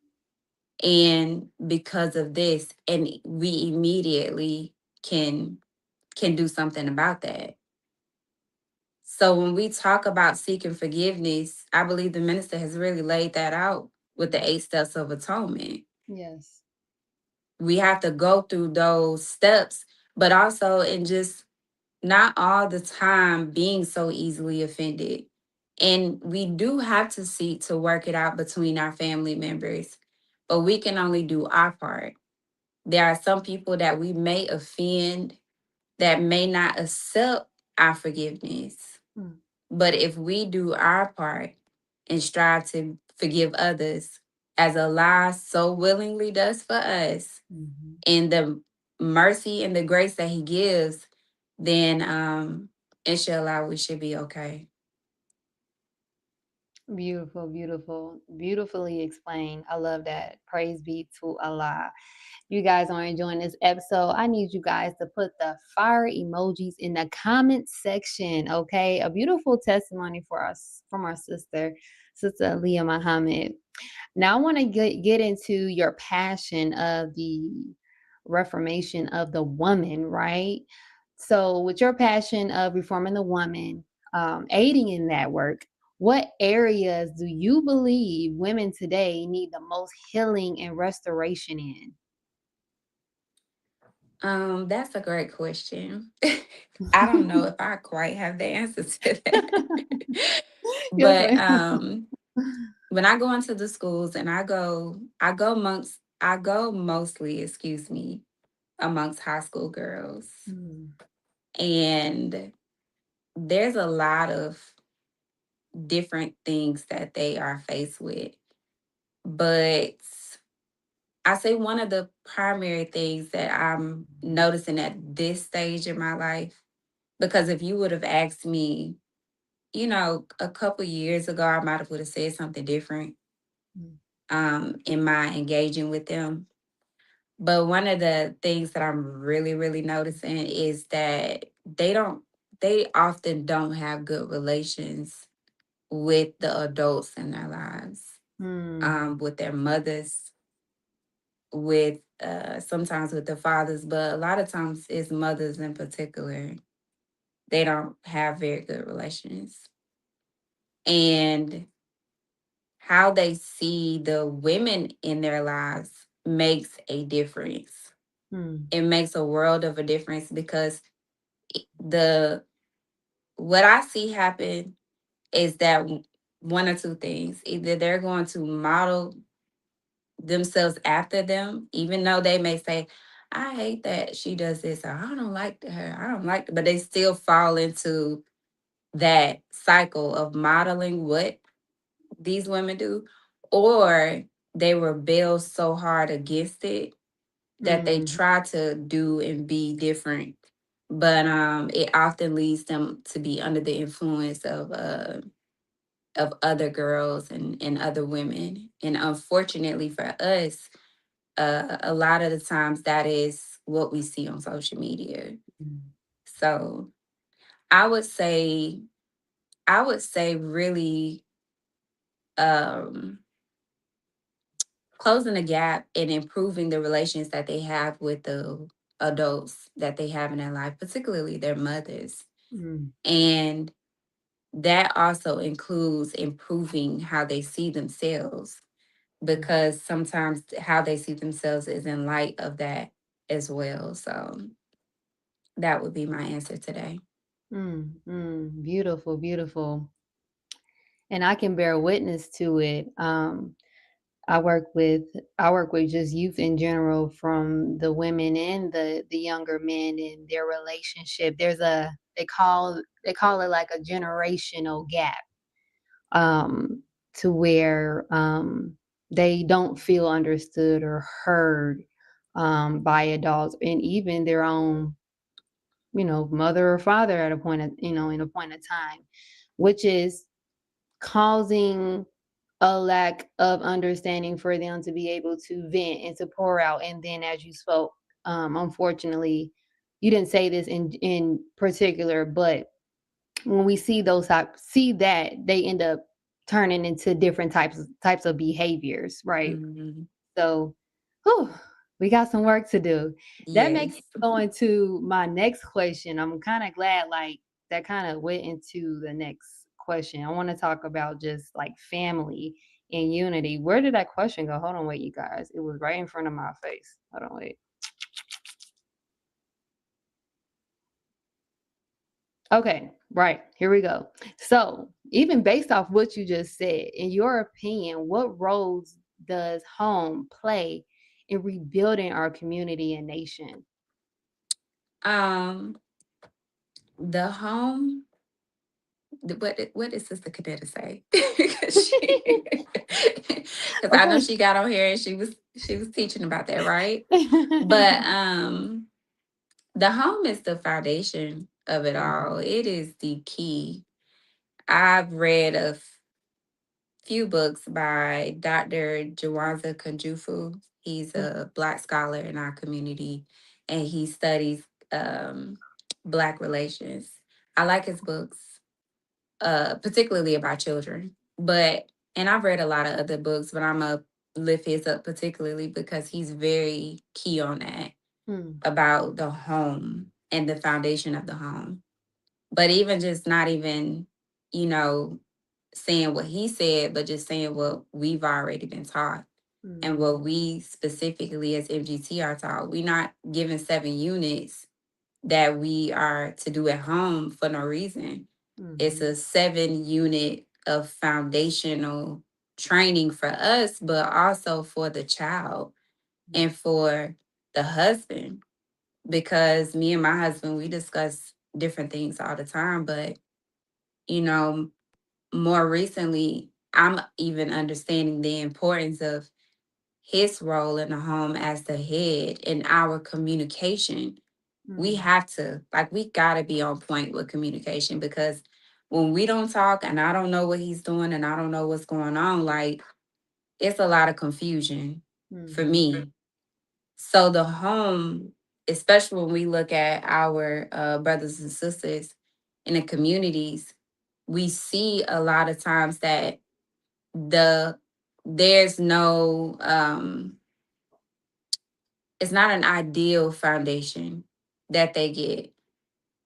And because of this, and we immediately can do something about that. So when we talk about seeking forgiveness, I believe the minister has really laid that out with the 8 steps of atonement.
Yes.
We have to go through those steps, but also in just not all the time being so easily offended. And we do have to seek to work it out between our family members, but we can only do our part. There are some people that we may offend that may not accept our forgiveness.
Mm.
But if we do our part and strive to forgive others as Allah so willingly does for us,
Mhm.
in the mercy and the grace that He gives, then inshallah we should be okay.
Beautiful, beautiful, beautifully explained. I love that. Praise be to Allah. You guys are enjoying this episode. I need you guys to put the fire emojis in the comment section. Okay, a beautiful testimony for us from our sister Aleah Muhammad. Now I want to get into your passion of the reformation of the woman, right? So, with your passion of reforming the woman, aiding in that work, what areas do you believe women today need the most healing and restoration in?
That's a great question. I don't know if I quite have the answer to that.
Yes,
But
ma'am.
when I go into the schools and I go mostly, excuse me, amongst high school girls.
Mm.
And there's a lot of different things that they are faced with. But I say one of the primary things that I'm noticing at this stage in my life, because if you would have asked me, a couple years ago, I might have would have said something different
Mm.
in my engaging with them. But one of the things that I'm really, really noticing is that they often don't have good relations with the adults in their lives,
Mm.
with their mothers, with sometimes with the fathers, but a lot of times it's mothers in particular. They don't have very good relations. And how they see the women in their lives makes a difference.
Mm.
It makes a world of a difference because the what I see happen is that one or two things. Either they're going to model themselves after them, even though they may say, I hate that she does this, or I don't like her, I don't like, but they still fall into that cycle of modeling what these women do, or they rebel so hard against it that they
Mm.
try to do and be different. But it often leads them to be under the influence of other girls and other women. And unfortunately for us, a lot of the times that is what we see on social media.
Mm.
So I would say, I would say really um, closing the gap and improving the relations that they have with the adults that they have in their life, particularly their mothers.
Mm.
And that also includes improving how they see themselves, because sometimes how they see themselves is in light of that as well. So that would be my answer today.
Mm, beautiful, beautiful. And I can bear witness to it. I work with I work with just youth in general, from the women and the younger men in their relationship. There's a they call it like a generational gap, um, to where they don't feel understood or heard by adults, and even their own, mother or father at a point of, in a point of time, which is causing a lack of understanding for them to be able to vent and to pour out. And then, as you spoke, unfortunately, you didn't say this in particular, but when we see see that, they end up turning into different types of behaviors, right?
Mhm.
So, whew, we got some work to do. That makes me
Yes.
go into my next question. I'm kind of glad, like, that kind of went into the next question. I want to talk about just like family and unity. Where did that question go? Hold on, wait, you guys. It was right in front of my face. Hold on, wait. Okay, right. Here we go. So, even based off what you just said, in your opinion, what roles does home play in rebuilding our community and nation?
Um, the home. What did Sister Cadetta say? Because I know
Okay.
she got on here and she was teaching about that, right? But the home is the foundation of it all. It is the key. I've read of few books by Dr. Jawanza Kunjufu. He's
Mm,
a Black scholar in our community, and he studies um, Black relations. I like his books, particularly about children. But and I've read a lot of other books, but I'm gonna lift his up particularly because he's very key on that
mm,
about the home and the foundation of the home. But even just not even, you know, saying what he said, but just saying what we've already been taught and
mm,
what we specifically as MGT are taught. We're not given 7 units that we are to do at home for no reason. It's
mhm,
a 7 unit of foundational training for us, but also for the child and for the husband. Because me and my husband, we discuss different things all the time, but you know, more recently, I'm even understanding the importance of his role in the home as the head in our communication. We
mm,
have to, like, we got to be on point with communication because when we don't talk and I don't know what he's doing and I don't know what's going on, like, it's a lot of confusion for
mhm,
me. So, the home, especially when we look at our brothers and sisters in the communities, we see a lot of times that the there's no it's not an ideal foundation that they get.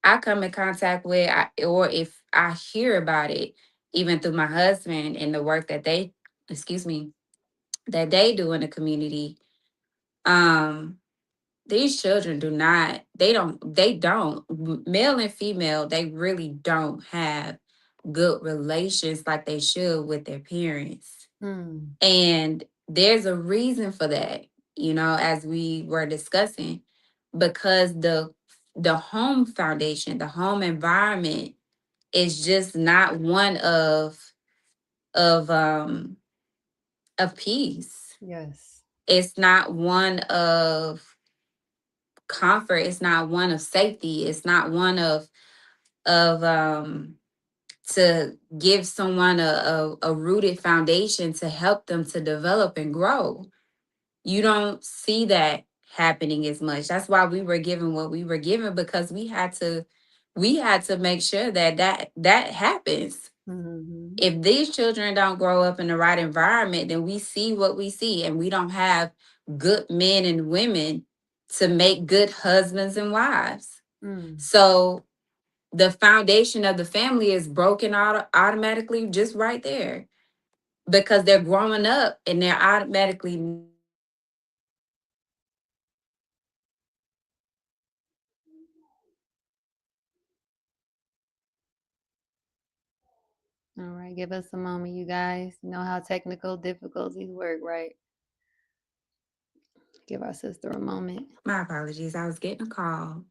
I come in contact with or if I hear about it even through my husband and the work that they excuse me that they do in the community. um these children do not they don't male and female, they really don't have good relations like they should with their parents.
mm,
And there's a reason for that, as we were discussing, because the home foundation, the home environment is just not one of of peace.
yes.
It's not one of comfort. It's not one of safety. It's not one of to give someone a rooted foundation to help them to develop and grow. You don't see that happening as much. That's why we were given what we were given, because we had to make sure that happens.
Mhm,
If these children don't grow up in the right environment, then we see what we see, and we don't have good men and women to make good husbands and wives.
mm.
So the foundation of the family is broken automatically just right there, because they're growing up and they're automatically knowing that the foundation of the family is broken.
All right, give us a moment, you guys. You know how technical difficulties work, right? Give our sister a moment.
My apologies. I was getting a call.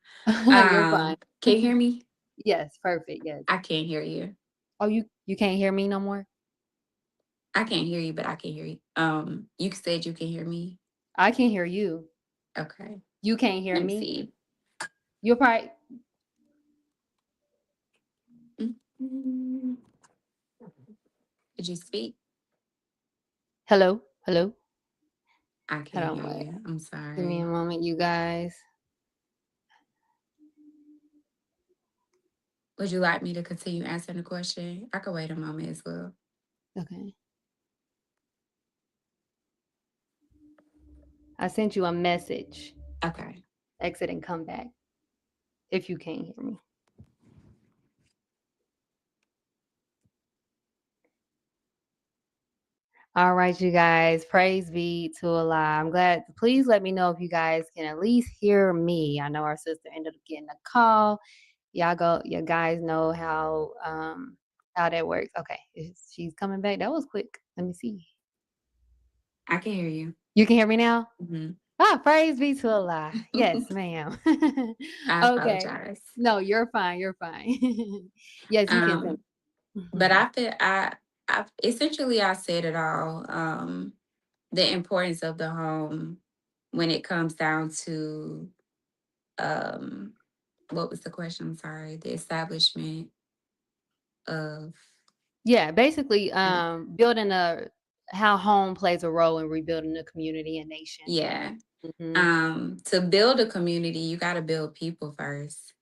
You're fine.
Can you hear me?
Yes, perfect. Yes.
I can't hear you.
Oh, you can't hear me no more?
I can't hear you, but I can hear you. You said you can hear me.
I can hear you.
Okay.
You can't hear
Let me
me?
see.
You're probably
Mhm. Did you speak?
hello? Hello?
I
Hold
can't
on,
hear
wait.
you. I'm
Give me a
sorry.
moment, you guys.
Would you like me to continue answering the question? I could wait a moment as well.
Okay. I sent you a message.
Okay.
Exit and come back if you can't hear me. All right, you guys. Praise be to Allah. I'm glad. Please let me know if you guys can at least hear me. I know our sister ended up getting a call. You guys know how that works. Okay, she's coming back. That was quick. Let me see.
I can hear you.
You can hear me now?
Hmm.
Ah, praise be to Allah. Yes, ma'am.
I
Okay.
apologize.
No, you're fine. You're fine. Yes, you can
Um, but
send.
I feel I essentially I said it all. The importance of the home when it comes down to um what was the question? I'm sorry. The establishment of
Yeah, basically,
And
building a how home plays a role in rebuilding a community and nation.
yeah.
Mhm.
To build a community, you got to build people first.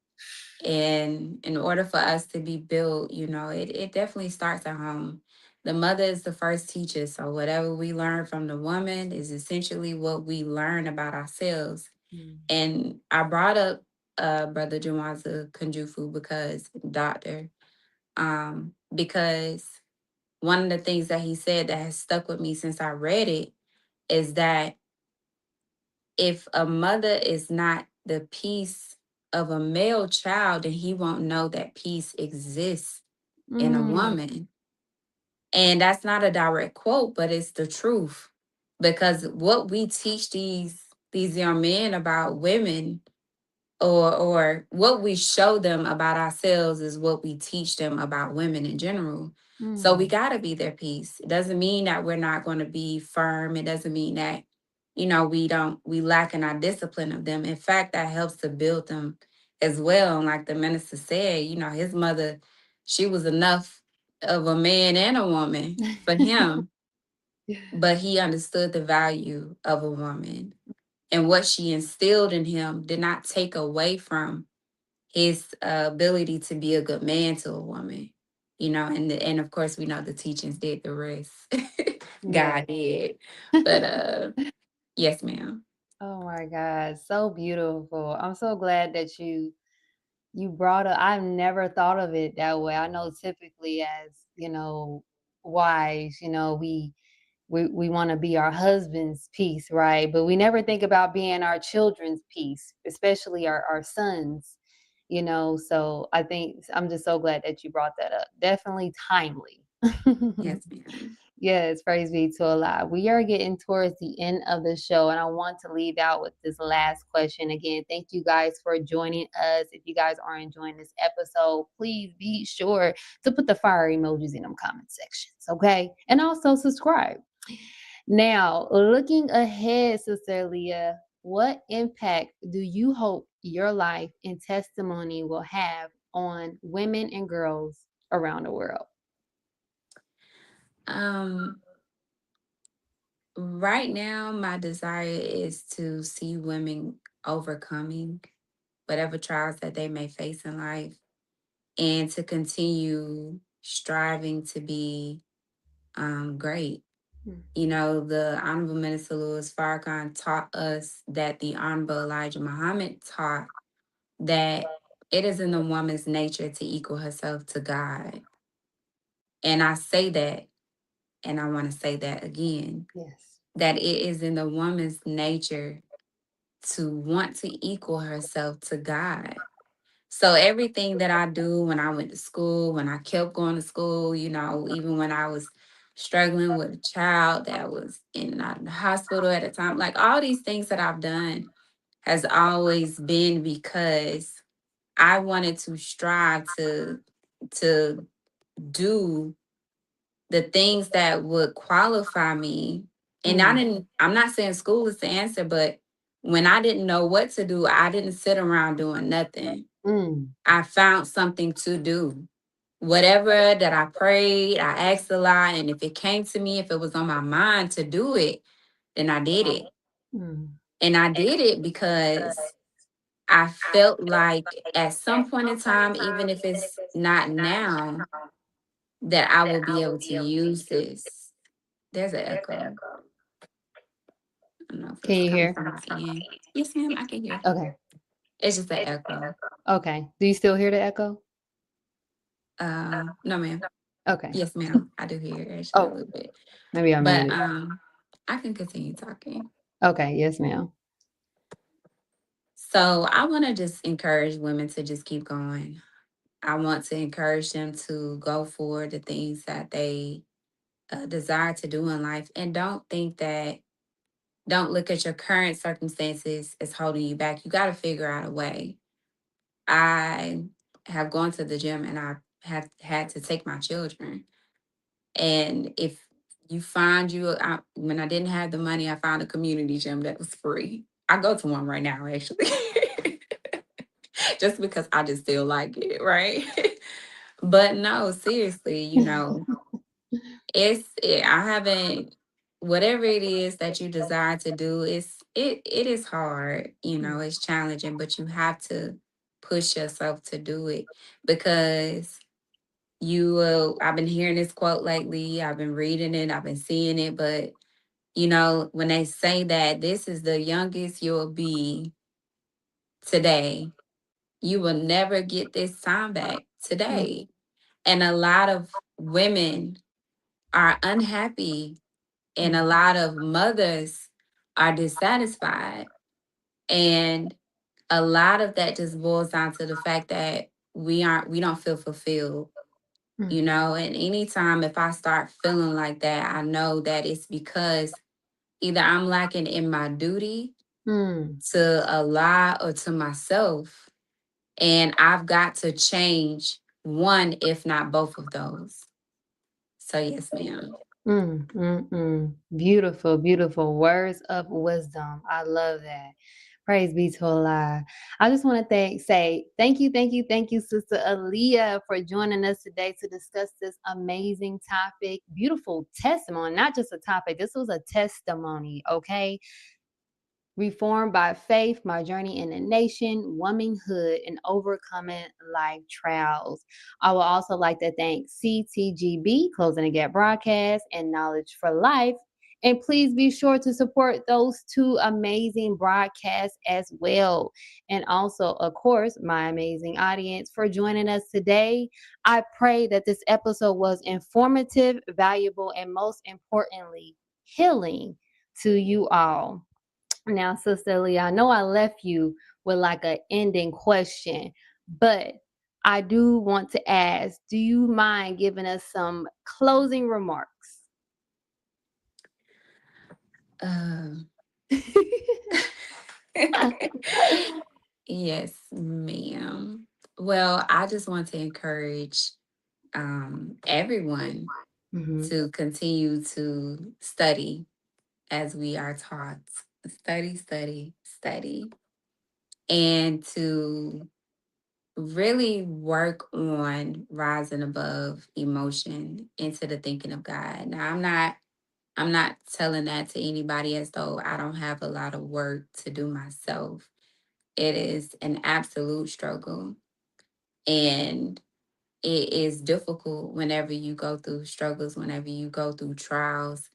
And in order for us to be built, it definitely starts at home. The mother is the first teacher. So whatever we learn from the woman is essentially what we learn about ourselves.
Mm.
And I brought up Brother Jawaza Kunjufu because one of the things that he said that has stuck with me since I read it is that if a mother is not the peace of a male child, then he won't know that peace exists in a
Mm.
woman. And that's not a direct quote, but it's the truth. Because what we teach these young men about women, or what we show them about ourselves, is what we teach them about women in general. So we
Mm.
got to be their peace. It doesn't mean that we're not going to be firm. It doesn't mean that we lack in our discipline of them. In fact, that helps to build them as well. And like the minister said, his mother, she was enough of a man and a woman for him, but he understood the value of a woman, and what she instilled in him did not take away from his ability to be a good man to a woman. And of course we know the teachings did the rest.
Yeah.
God did. But yes, ma'am.
Oh my God, so beautiful. I'm so glad that you brought up. I've never thought of it that way. I know typically as, wives, we want to be our husband's peace, right? But we never think about being our children's peace, especially our sons, So I think I'm just so glad that you brought that up. Definitely timely.
Yes, ma'am.
Yes, praise be to Allah. We are getting towards the end of the show, and I want to leave out with this last question. Again, thank you guys for joining us. If you guys are enjoying this episode, please be sure to put the fire emojis in them comment sections, okay? And also subscribe. Now, looking ahead, Sister Leah, what impact do you hope your life and testimony will have on women and girls around the world?
Um, right now, my desire is to see women overcoming whatever trials that they may face in life, and to continue striving to be great.
Hmm.
The Honorable Minister Louis Farrakhan taught us that the Honorable Elijah Muhammad taught that it is in the woman's nature to equal herself to God. And I say that, and I want to say that again,
Yes.
that it is in the woman's nature to want to equal herself to God. So everything that I do, when I went to school, when I kept going to school, even when I was struggling with a child that was in the hospital at a time, like all these things that I've done has always been because I wanted to strive to do the things that would qualify me. And
Mm.
I'm not saying school is the answer, but when I didn't know what to do, I didn't sit around doing nothing.
Mm.
I found something to do. Whatever that I prayed, I asked a lot. And if it came to me, if it was on my mind to do it, then I did it.
Mm.
And I did it because I felt like at some point in time, even if it's not now, that I will be able to use this. There's an echo. I don't know if
Can
it's
you
coming
hear?
from my end. Yes, ma'am, I can hear.
Okay.
It's just an echo.
Okay. Do you still hear the echo?
No, ma'am.
Okay.
Yes, ma'am. I do hear it actually a
Oh,
little bit.
maybe I
But
muted.
I can continue talking.
Okay. Yes, ma'am.
So I want to just encourage women to just keep going. I want to encourage them to go for the things that they desire to do in life, and don't look at your current circumstances as holding you back. You got to figure out a way. I have gone to the gym and I have had to take my children. And if you find when I didn't have the money, I found a community gym that was free. I go to one right now, actually, just because I just feel like it, right? But no, seriously, I haven't, whatever it is that you desire to do, it is hard, it's challenging, but you have to push yourself to do it because I've been hearing this quote lately, I've been reading it, I've been seeing it, but when they say that this is the youngest you'll be today, you will never get this time back
Mm,
today. And a lot of women are unhappy, and a
mm,
lot of mothers are dissatisfied. And a lot of that just boils down to the fact that we don't feel fulfilled,
mm,
and anytime if I start feeling like that, I know that it's because either I'm lacking in my duty
mm.
to Allah or to myself. And I've got to change one, if not both of those. So, yes, ma'am.
Beautiful, beautiful words of wisdom. I love that. Praise be to Allah. I just want to say thank you, Sister Aleah, for joining us today to discuss this amazing topic. Beautiful testimony, not just a topic. This was a testimony, okay? Reformed by Faith, My Journey in the Nation, Womanhood, and Overcoming Life Trials. I would also like to thank CTGB, Closing the Gap Broadcast, and Knowledge for Life. And please be sure to support those two amazing broadcasts as well. And also, of course, my amazing audience for joining us today. I pray that this episode was informative, valuable, and most importantly, healing to you all. Now, Sister Lee, I know I left you with like an ending question, but I do want to ask, do you mind giving us some closing remarks?
Um, yes, ma'am. Well, I just want to encourage everyone
Mhm,
to continue to study as we are taught. Study, study, study. And to really work on rising above emotion into the thinking of God. Now, I'm not telling that to anybody as though I don't have a lot of work to do myself. It is an absolute struggle, and it is difficult whenever you go through struggles, whenever you go through trials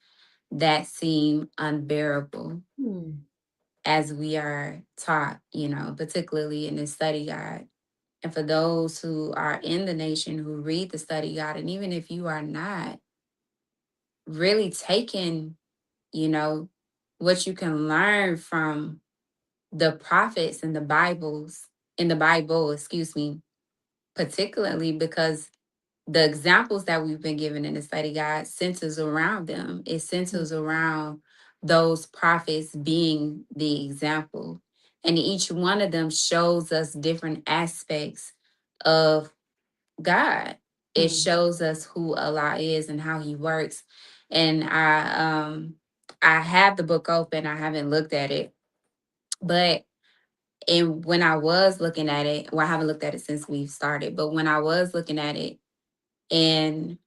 that seem unbearable,
mm,
as we are taught, particularly in this study guide. And for those who are in the nation who read the study guide, and even if you are not, really taking, you know, what you can learn from the prophets and in the Bible, excuse me, particularly because the examples that we've been given in the study guide centers around them. It
mm,
centers around those prophets being the example. And each one of them shows us different aspects of God. It
mm,
shows us who Allah is and how he works. And I have the book open. I haven't looked at it. But and when I was looking at it, well, I haven't looked at it since we've started, but when I was looking at it and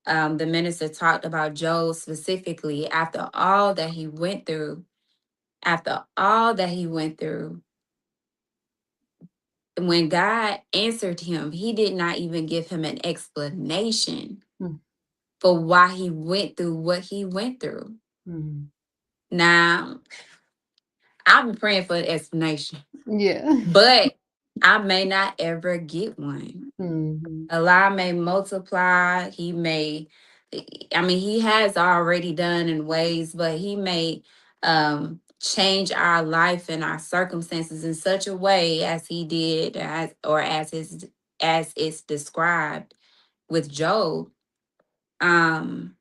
the minister talked about Job specifically after all that he went through, when God answered him, he did not even give him an explanation
mm,
for why he went through what he went through.
mm.
Now, I've been praying for an explanation,
Yeah.
but I may not ever get one.
Mhm,
Allah may multiply. He has already done in ways, but he may change our life and our circumstances in such a way as he did, as it's described with Job. Um,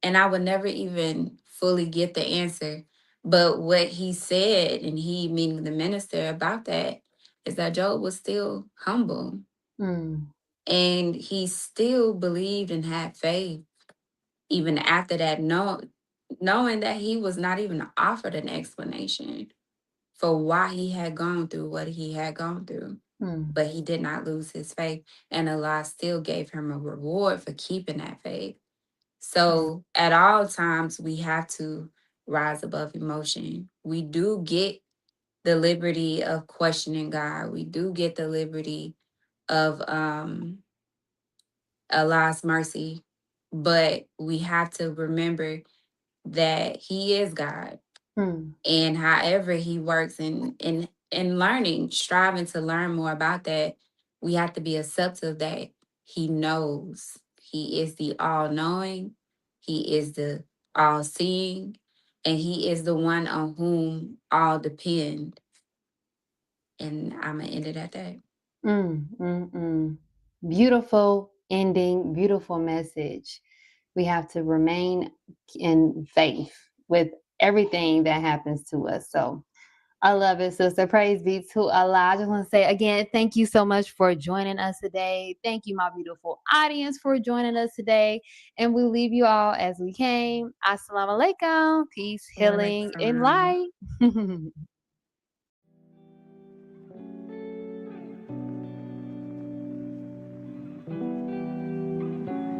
and I would never even fully get the answer. But what he said, and he meaning the minister about that, is that Job was still humble
mm,
and he still believed and had faith even after that, knowing that he was not even offered an explanation for why he had gone through what he had gone through.
mm,
But he did not lose his faith, and Allah still gave him a reward for keeping that faith. So at all times, we have to rise above emotion. We do get the liberty of questioning God. We do get the liberty of Allah's mercy, but we have to remember that He is God, and however He works in learning, striving to learn more about that, we have to be accepting that He knows. He is the all-knowing. He is the all-seeing, and He is the one on whom all depend. And I'm gonna end it at that.
Beautiful ending, beautiful message. We have to remain in faith with everything that happens to us. So I love it, sister. Praise be to Allah. I just want to say again, thank you so much for joining us today. Thank you, my beautiful audience, for joining us today. And we leave you all as we came. Assalamu alaikum. Peace, healing, and light.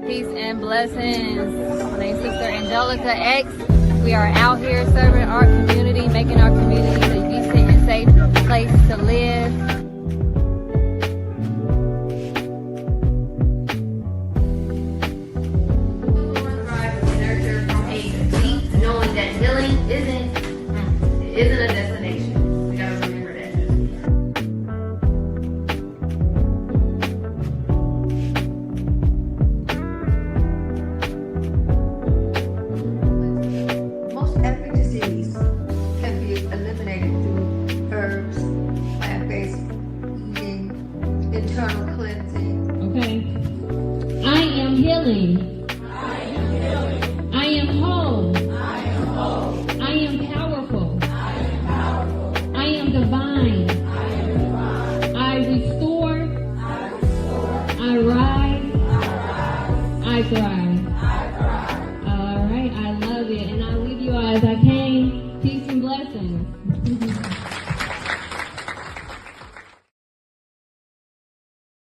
Peace and blessings. My name is Sister Angelica X. We are out here serving our community, making our community a decent and safe place to live. Nurture from A to Z, knowing that healing isn't a destination. We gotta remember that.
Most every disease can be eliminated through herbs, plant-based eating, internal cleansing.
Okay. I am healing. I am whole. I am powerful. I am divine. I restore. I rise. I thrive. All right. I love it. And I leave you all as I came. Peace and blessings.